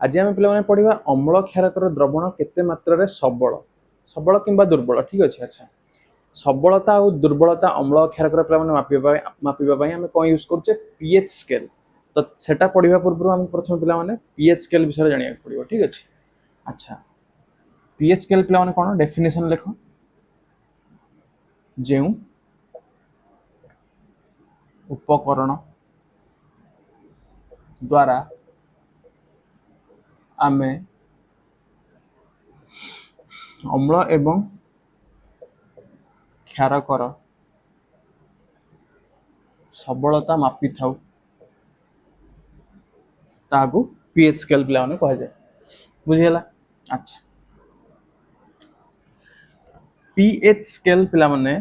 आज आम पे पढ़ा अम्ल क्षारकर द्रवण केते मात्रा सबल सबल किंबा दुर्बल ठीक अच्छे। अच्छा सबलता और दुर्बलता अम्ल क्षारकर पे मापिबा आम कौन यूज करुचे पीएच स्केल। तो सेटा पढ़ा पूर्व आम प्रथम पे पीएच स्केल विषय जाना पड़ो ठीक अच्छे। अच्छा पीएच स्केल पे कौन डेफिनेशन लेख जो उपकरण द्वारा आमे अम्ल एवं क्षारकर सबलता मापी था ताकू पीएच स्केल पे कह जाए बुझीगला। अच्छा पीएच स्केल पे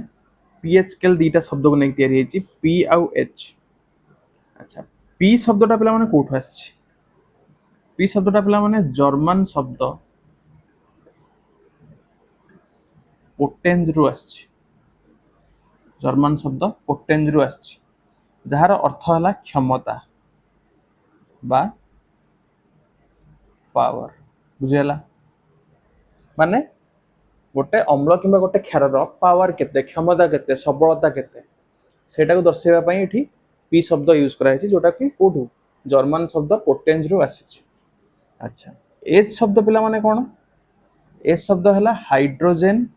पीएच स्केल दीटा शब्द को लेकर तैयारी है पी आउ एच। अच्छा पी शब्दटा पे कौटू आस पी शब्दटा पे जर्मन शब्द पोटेंज रु आस जर्मन शब्द पोटेंज रु आस जार अर्थ है क्षमता बा पावर बुझीगला। माने गोटे अम्ल कि गोटे क्षार पावर केते क्षमता केते सबलता केते सेटा को दर्शाइबा ये पी शब्द यूज कराई जोटा कि कौटू जर्मन शब्द पोटेंज रु आसी। अच्छा एच शब्द पिला माने कौन एच शब्द है हाइड्रोजेन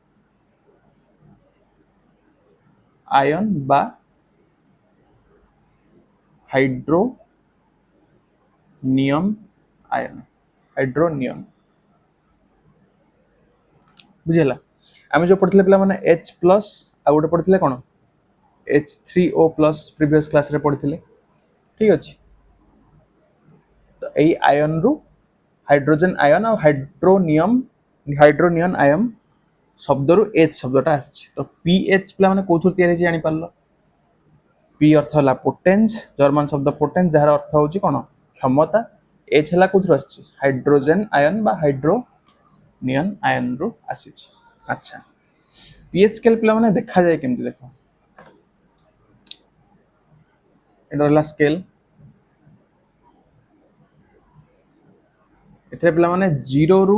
आयन बा हाइड्रोनियम आयन हाइड्रोनियम बुझेगा। आम जो पढ़ते पे एच प्लस आ गए पढ़ते कौन H3O प्लस प्रीवियस क्लास रे पढ़ते ठीक अच्छे। तो यही आयन रु हाइड्रोजन आयन और हाइड्रोनियम आयन शब्द रु एच शब्दटा आस। तो पीएच पे कौन तैयारी जानी पार पी अर्थ है पोटेंज जर्मन शब्द पोटेंज जार अर्थ हूँ कौन क्षमता एच है कौन आस हाइड्रोजेन आयन बा हाइड्रोनियम आयन रु आसी। अच्छा पीएच स्केल पे देखा जाए केमती देख एटा स्केल एथे पे 0 रु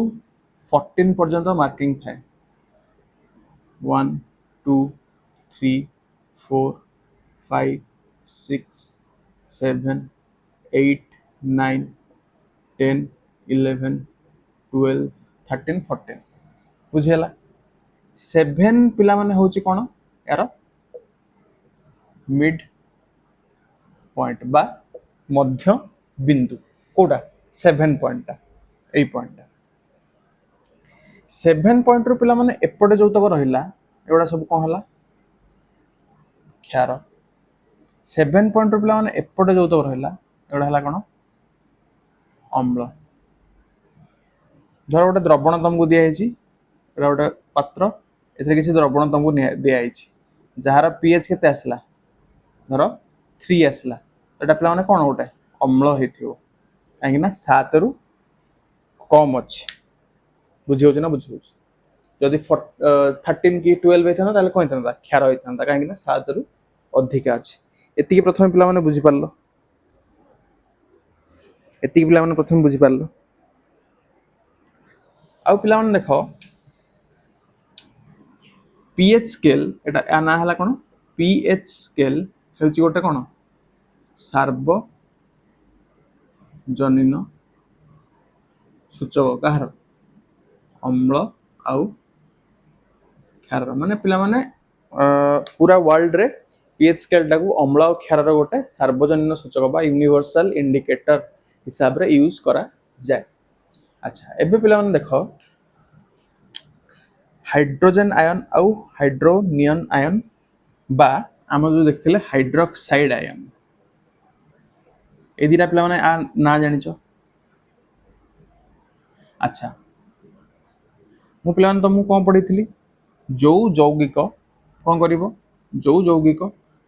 14 पर्यंत मार्किंग थाए 1 2 3 4 5 6 7 8 9 10 11 12 13 14 बुझीगला। 7 पिला माने होची कोन यार मिड पॉइंट बा मध्य बिंदु कोडा 7 पॉइंट ए पॉइंट 7 पॉइंट रु पिला माने एपटे जो तक रहिला एडा सब कोन हला क्षार 7 पॉइंट रु पिला माने एपटे जो तक रहिला एडा हला कोन अम्ल। धर गोटे द्रवण तुमको दिखाई गोटे पात्र ए किसी द्रवण तुमको दिखाई जार पीएच के आसला धर 3 आसला एटा पे कौन गोटे अम्ल हो कहीं 7 रु कम अच्छे बुझे ना बुझे जदि 13 कि 12 होता कौन होता क्षार होता कहीं 7 रु अधिका अच्छे एति प्रथम पे बुझीपार एति पे प्रथम बुझीपार आउ पिला देख पीएच स्केल एटा ना है कौन पीएच स्केल हूँ गोटे कौन सार्वजनीन सूचक कहार अम्ल आउ क्षार माने पिला माने पूरा वर्ल्ड रे पीएच स्केल टाकू अम्ल और क्षार गोटे सार्वजनीन सूचक बा यूनिवर्सल इंडिकेटर हिसाब रे यूज करा जाए। अच्छा एबे पिला माने देख हाइड्रोजन आयन आउ हाइड्रोनियम आयन बा आम जो देखते हाइड्रोक्साइड आयन ए दीटा पे ना जान। अच्छा मु पे तुमको कौन पढ़ी थी जो यौगिक कौन कर जो यौगिक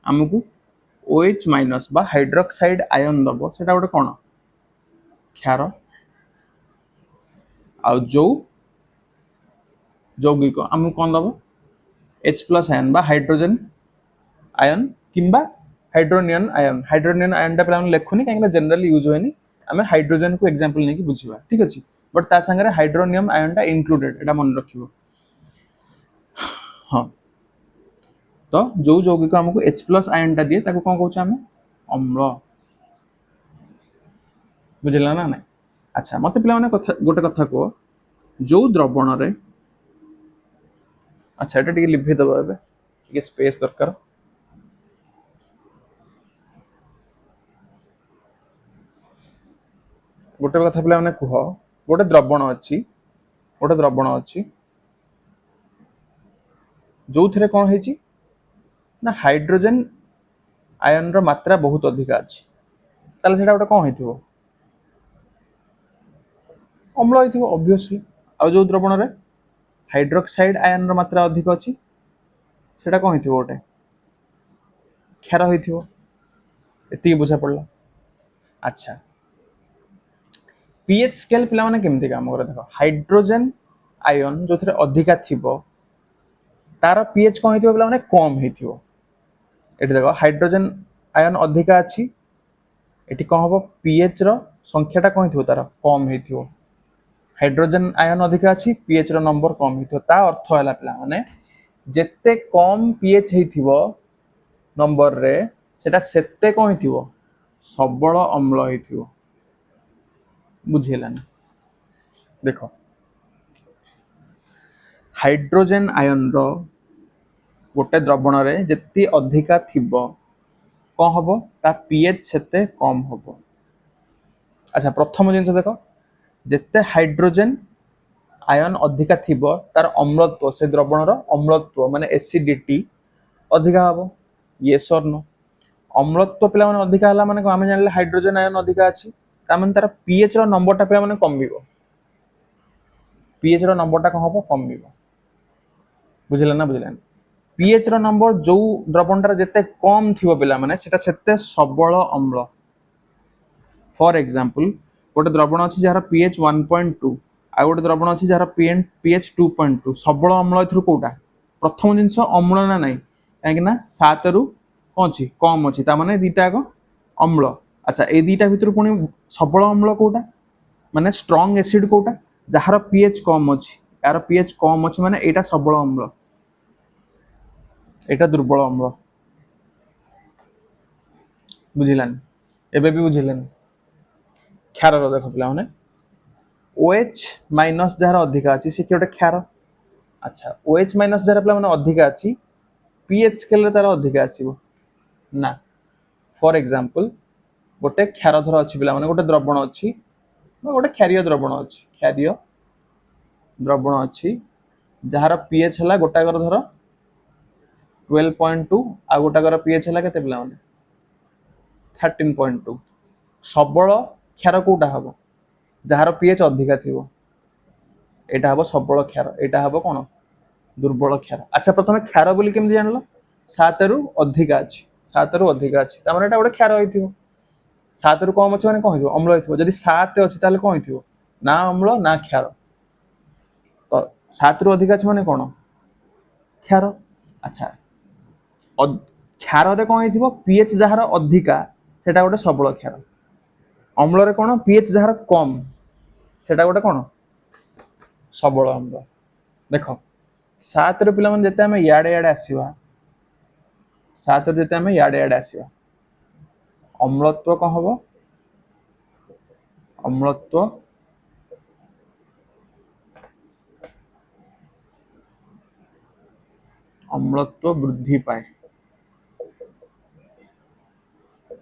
आमको OH माइनस बा हाइड्रोक्साइड आयन दब से गोटे कौन क्षार आउ जो यौगिक आमको कौन दब H प्लस आयन बा हाइड्रोजन आयन किंबा हाइड्रोनियम आयन हाइड्रोनियम आयन टा पे लिखुनी कहीं जनरली यूज हुए आम हाइड्रोजन को एग्जांपल नहीं बुझा ठीक अच्छे बट ता संगे हाइड्रोनियम आयन टा इंक्लूडेड एटा मन रखिबो हाँ तो जो यौगिक हमको H+ आयन टा दिए ताको कौन कहूँ आम अम्ल बुझला ना ना अच्छा मत पे गोटे कथा कह जो द्रवण रे अच्छा ये लिभे दब ए स्पेस दरकार गोटे कथा पे कह गोटे द्रवण अच्छी जो थे कौन है ना हाइड्रोजन आयन रो मात्रा बहुत अधिक अच्छी ताले सेटा गोटे कौन है अम्ल हो ऑब्वियसली आ जो द्रवण रे हाइड्रोक्साइड आयन रो मात्रा अधिक अच्छी सेटा कौन है गोटे क्षार हो एति बुझा पड़ला अच्छा पीएच स्केल पिला माने केमति काम करे देखो हाइड्रोजन आयन जो थे अधिका थिबो तार पीएच कौन हो पिला माने कम हेथिबो एठी देखो हाइड्रोजन आयन अधिका अच्छी एठी कौन हम पीएच रो संख्याटा कौन हो तार कम हेथिबो हाइड्रोजन आयन अधिका अच्छी पीएच रो नंबर कम हेथिबो ता अर्थ हैला पिला माने जेते कम पीएच हेथिबो नंबर रे सेटा सेते कौन हेथिबो सबल अम्ल हेथिबो बुझेलानी देखो हाइड्रोजन आयन रो गोटे द्रवण रे जेति अधिका थिबो कौन हम ता पीएच सेते कम हम अच्छा प्रथम जिनस देखो जेते हाइड्रोजन आयन अधिका थिबो तार अम्लत्व से द्रवण रो अम्लत्व माने एसिडिटी अधिका हम यस और नो अम्लत्व पिला माने अधिका हला माने आमे जानले हाइड्रोजन आयन अधिका अछि ता माने तार पीएच रो नंबरटा पिला माने कमिबो पीएच रो नंबरटा कौन हम कमिबो बुझिला ना बुझिला पीएच रो नंबर जो द्रवणटार जेते कम थिबो पिला माने सेटा सेते सबल अम्ल फॉर एग्जांपल गोटे द्रवण अछि जार पीएच 1.2 आ गोटे द्रवण अछि जार पीएच 2.2 सबल अम्ल एथरु कोटा प्रथम जिंस अम्ल ना नाही काहे ना 7 रु कोन अछि कम अछि ता माने दीटा को अम्ल अच्छा ए दीटा भितर पुनी सबल अम्ल कोटा माने स्ट्रांग एसिड कोटा जार पीएच कम अछि यार पीएच कम अछि माने एटा सबल अम्ल एटा दुर्बल अम्ल बुझिलानी एबे भी बुझिलानी क्षार रो देखो पिला माने OH माइनस जार अधिका अछि से केटा क्षार अच्छा OH माइनस जार पिला माने अधिका अछि पीएच स्केल रे तार अधिका आसीबो ना फॉर एग्जांपल गोटे क्षार धर अछि पिला माने गोटे द्रवण अछि गोटे क्षारीय द्रवण अछि क्षारीय द्रवण अछि जार पीएच हला गोटाकर धर 12.2 आ गोटाकर पीएच हला केते पिला माने 13.2 सबल क्षार कोटा हबो जार पीएच अधिका थिबो एटा हबो सबल क्षार एटा हबो कोन दुर्बल क्षार अच्छा प्रथमे क्षार बोली केमि जानलो 7 रु अधिका अछि 7 रु अधिका अछि त माने एटा गोटे क्षार होइथिबो 7 रु कम अछि माने कोन होइथिबो अम्ल होइथिबो जदि 7 अछि ताले कोन होइथिबो ना अम्ल ना क्षार तो 7 रु अधिका अछि माने कोन क्षार अच्छा क्षार रे कोन होइथिबो पीएच जहार अधिका सेटा गोटे सबल क्षार अम्ल रे कोन पीएच जहार कम सेटा गोटे कोन सबल अम्ल देखो 7 रे पिला माने जते हम याडे याडे आसीबा 7 रे जते हम याडे याडे आसीबा अम्लत्व कोन हबो अम्लत्व अम्लत्व वृद्धि पाए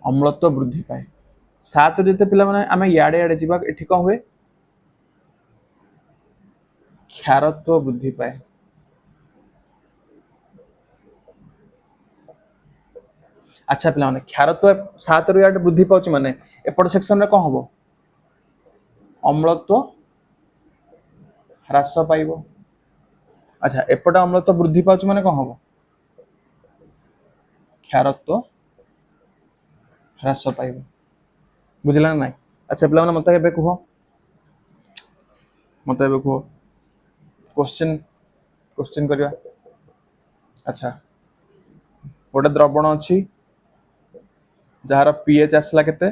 अम्लत्व वृद्धि पाए 7 जते पिला माने आमे याडे याडे जीवा एठी कोन हुए क्षारत्व वृद्धि पाए अच्छा पिला माने क्षारत्व 7 रु याडे वृद्धि पाउची माने एपट सेक्शन रे कोन हबो अम्लत्व ह्रास पाइबो अच्छा एपट अम्लत्व वृद्धि पाउची माने कोन हबो क्षारत्व ह्रास पाइबो बुझला ना अच्छा पिला माने मते एबे कहो मते एबे कहो क्वेश्चन क्वेश्चन करिया अच्छा गोटे द्रवण अछि जार पीएच आसला केते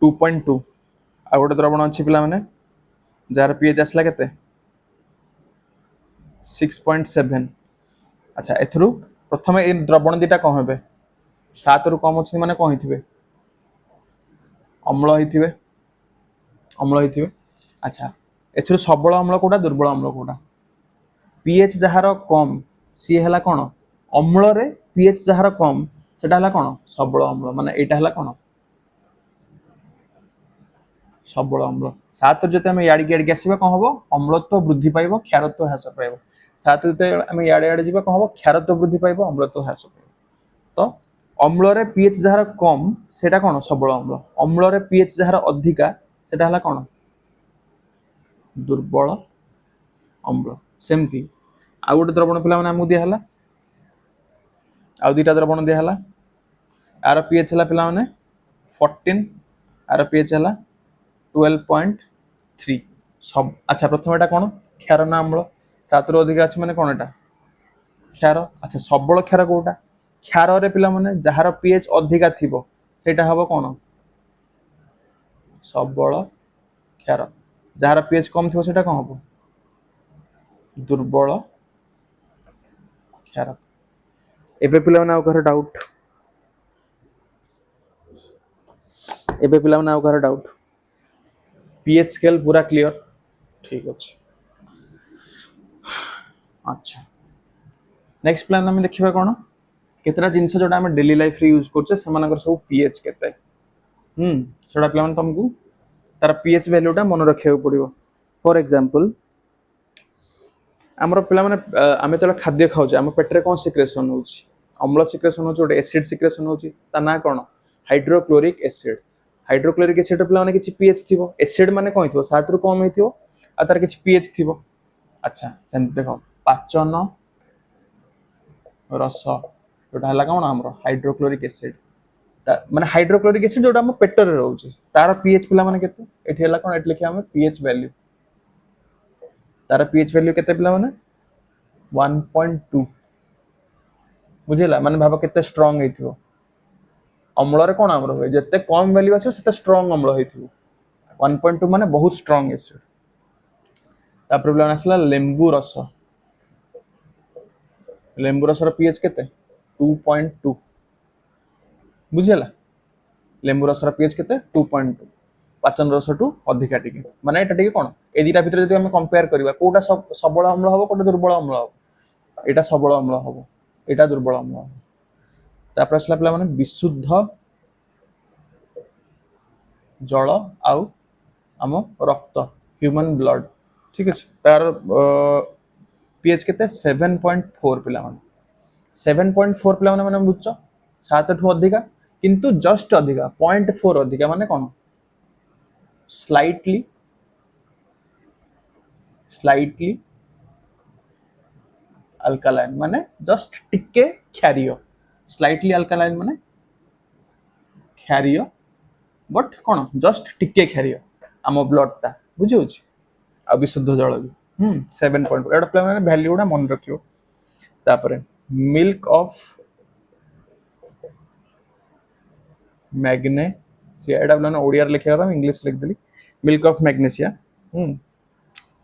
2.2 आ गोटे द्रवण अच्छी पिला माने जार पीएच आसला केते 6.7 अच्छा एथरु प्रथमे ए द्रवण दीटा कौन हेबे 7 रु कम अछि माने कौन हिथिबे अम्ल हिथिबे अच्छा एथरु सबल अम्ल कोटा दुर्बल अम्ल कोटा पीएच जहार कम सी हला कोन अम्ल रे पीएच जहार कम सेटा हला कोन सबल अम्ल माने एटा हला कोन सबल अम्ल 7 जते हम याडी याडी आसीबा कोन हबो अम्लत्व वृद्धि पाइबो क्षारत्व ह्रास पाइबो 7 जते हम याडे याडे जीवा कोन हबो क्षारत्व वृद्धि पाइबो अम्लत्व ह्रास पाइबो तो अम्ल रे पीएच जहार कम सेटा कोन सबल अम्ल अम्ल रे पीएच जहार अधिका सेटा हला कोन दुर्बल अम्ल सेमती आ गोटे द्रवण पिला माने हमु दिया हला आ दुईटा द्रवण दिया हला आर पीएच हला पिला माने 14 आर पीएच हला 12.3 सब अच्छा प्रथम एटा कोन क्षार ना अम्ल 7 रु अधिक अछि माने कोन एटा क्षार अच्छा सबल क्षार कोटा क्षार रे पिला माने जहार पीएच अधिका थिबो सेटा हबो कोन सबल क्षार जहार पीएच कम थिबो सेटा कोन हबो दुर्बल क्षार एबे पिला माने आ घर डाउट एबे पिला माने आ घर डाउट पीएच स्केल पूरा क्लियर ठीक अछि अच्छा नेक्स्ट प्लान हम देखिबा कोन केतरा जिंस जोडा हम डेली लाइफ रे यूज करछे से मानकर सब पीएच केते सेडा प्लान तुमको तार पीएच वैल्यूटा मन रखिया पड़िबो फॉर एग्जांपल हमर पिला माने आमे तले खाद्य खाउछे हम पेटरे कोन सिक्रेशन होउची अम्ल सिक्रेशन होउची ओटे एसिड सिक्रेशन होउची ता ना कोन हाइड्रोक्लोरिक एसिड पिला माने किछि पीएच थिबो एसिड माने कोन थिबो 7 रु कम हेथिबो आ तार किछि पीएच थिबो अच्छा सेम देखो पाचन रस जोटा हला कोन हमरो हाइड्रोक्लोरिक एसिड माने हाइड्रोक्लोरिक एसिड जोटा हम पेटर रे रहउची तार पीएच पिला माने केते एठी हला कोन एठी लिखिया हम पीएच वैल्यू तार पीएच वैल्यू केते पिला माने 1.2 बुझिला माने भाबो केते स्ट्रांग हेथिबो अम्ल रे कोन हमरो होय जते कम वैल्यू आसे सेते स्ट्रांग अम्ल हेथिबो 1.2 माने बहुत स्ट्रांग एसिड तापर पिला आसला लेंबू रस र पीएच केते 2.2 बुझिला लेंबू रस र पीएच केते 2.2 पाचन रस टू अधिका टिके माने एटा टिके कोन ए दिटा भितर जदि हम कंपेयर करबा कोटा सबल अम्ल हबो कोटा दुर्बल अम्ल हबो एटा सबल अम्ल हबो एटा दुर्बल अम्ल हबो तापर असला पिला माने विशुद्ध जल आउ हम रक्त ह्यूमन ब्लड ठीक अछि तार पीएच केते 7.4 पिला माने 7.4 पिला माने बुझछ 7 ठू अधिका किंतु जस्ट अधिका 0.4 अधिका माने कोन स्लाइटली अल्कालाइन माने जस्ट टिके क्षारीय स्लाइटली अल्कालाइन माने क्षारीय बट कोन जस्ट टिके क्षारीय आम ब्लड ता बुझियोछ आ विशुद्ध जल भी 7.4 एटा प्ले माने वैल्यू गुडा मन रखियो तापरे milk of मैग्नेसिया Etah play Odia रे लिखिया था इंग्लिश लिख देली मिल्क ऑफ मैग्नेसिया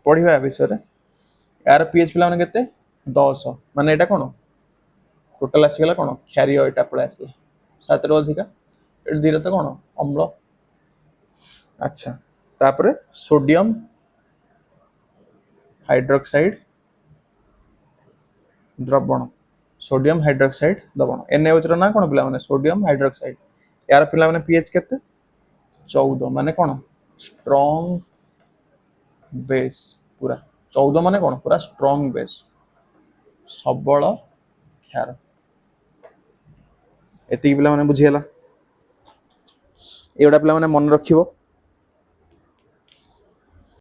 पढिबा विषय रे यार पीएच प्ले माने केते 10 माने एटा कोन टोटल आसी गला कोन क्षारीय एटा पळे आसी 7 रो अधिका एटा दिले त कोन अम्ल अच्छा तापरे सोडियम हाइड्रोक्साइड द्रवण सोडियम हाइड्रोक्साइड द्रवण NaOH रो ना कोन पिला माने सोडियम हाइड्रोक्साइड यार पिला माने पीएच केते 14 माने कोन स्ट्रांग बेस पूरा 14 माने कोन पूरा स्ट्रांग बेस सबल क्षार एति पिला माने बुझियला एडा पिला माने मन रखिबो